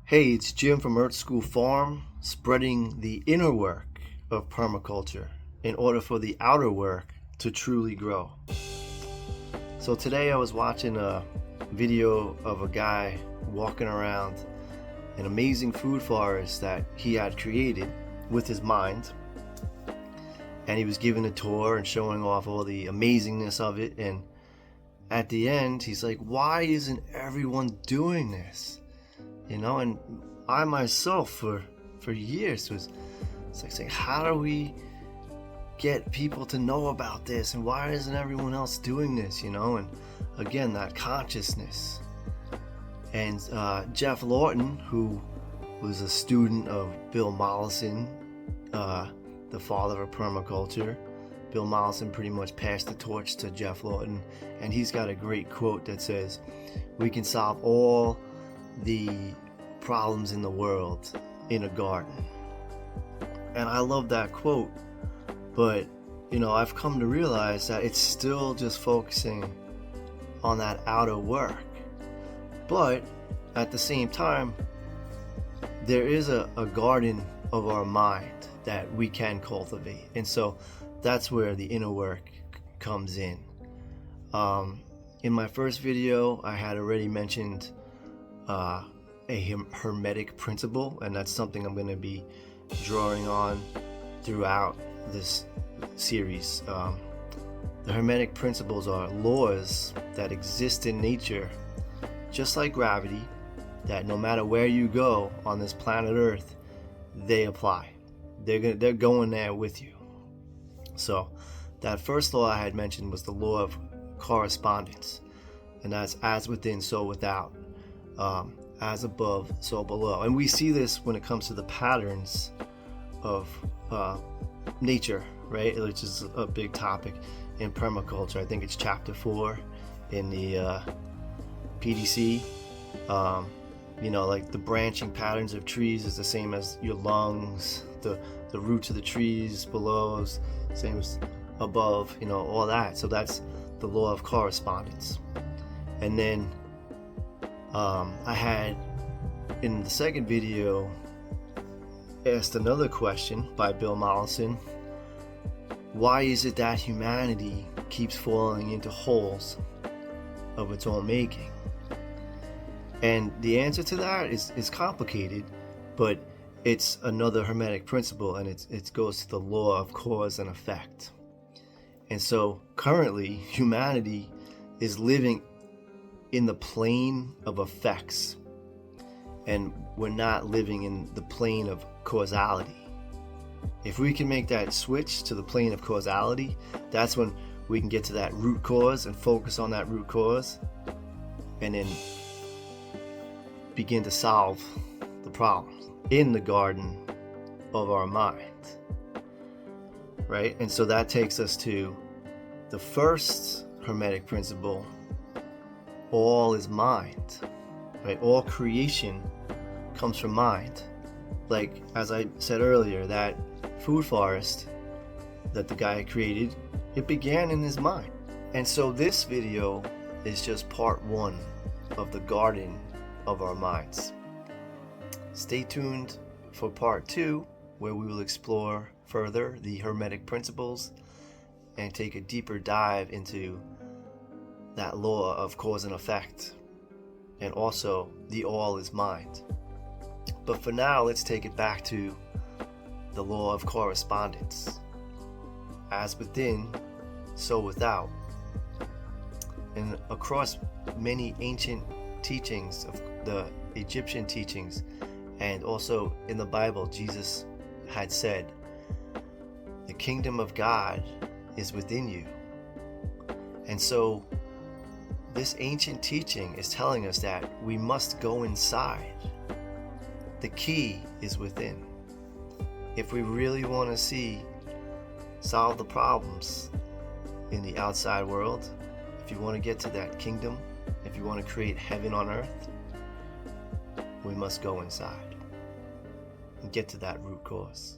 Hey, it's Jim from Earth School Farm, spreading the inner work of permaculture in order for the outer work to truly grow. So today I was watching a video of a guy walking around an amazing food forest that he had created with his mind. And he was giving a tour and showing off all the amazingness of it. And at the end, he's like, why isn't everyone doing this? And I myself for years was like saying, how do we get people to know about this, and why isn't everyone else doing this? And again, that consciousness. And Jeff Lawton, who was a student of Bill Mollison, the father of permaculture. Bill Mollison pretty much passed the torch to Jeff Lawton, and he's got a great quote that says, we can solve all the problems in the world in a garden. And I love that quote, but I've come to realize that it's still just focusing on that outer work. But at the same time, there is a garden of our mind that we can cultivate, and so that's where the inner work comes in. In my first video, I had already mentioned a Hermetic principle, and that's something I'm going to be drawing on throughout this series. The Hermetic principles are laws that exist in nature, just like gravity, that no matter where you go on this planet Earth, they apply. They're going there with you. So that first law I had mentioned was the law of correspondence, and that's as within, so without. As above, so below. And we see this when it comes to the patterns of nature, right? Which is a big topic in permaculture. I think it's chapter 4 in the PDC. Like the branching patterns of trees is the same as your lungs. The roots of the trees below is same as above. All that. So that's the law of correspondence. And then I had, in the second video, asked another question by Bill Mollison. Why is it that humanity keeps falling into holes of its own making? And the answer to that is complicated, but it's another Hermetic principle, and it goes to the law of cause and effect. And so currently, humanity is living in the plane of effects, and we're not living in the plane of causality. If we can make that switch to the plane of causality, that's when we can get to that root cause and focus on that root cause, and then begin to solve the problems in the garden of our mind, right? And so that takes us to the first Hermetic principle. All is mind, right? All creation comes from mind. Like, as I said earlier, that food forest that the guy created, it began in his mind. And so this video is just part 1 of the garden of our minds. Stay tuned for part 2, where we will explore further the Hermetic principles and take a deeper dive into that law of cause and effect, and also the all is mind. But for now, let's take it back to the law of correspondence. As within, so without. And across many ancient teachings of the Egyptian teachings, and also in the Bible, Jesus had said, the kingdom of God is within you. And so this ancient teaching is telling us that we must go inside. The key is within. If we really want to solve the problems in the outside world, if you want to get to that kingdom, if you want to create heaven on earth, we must go inside and get to that root cause.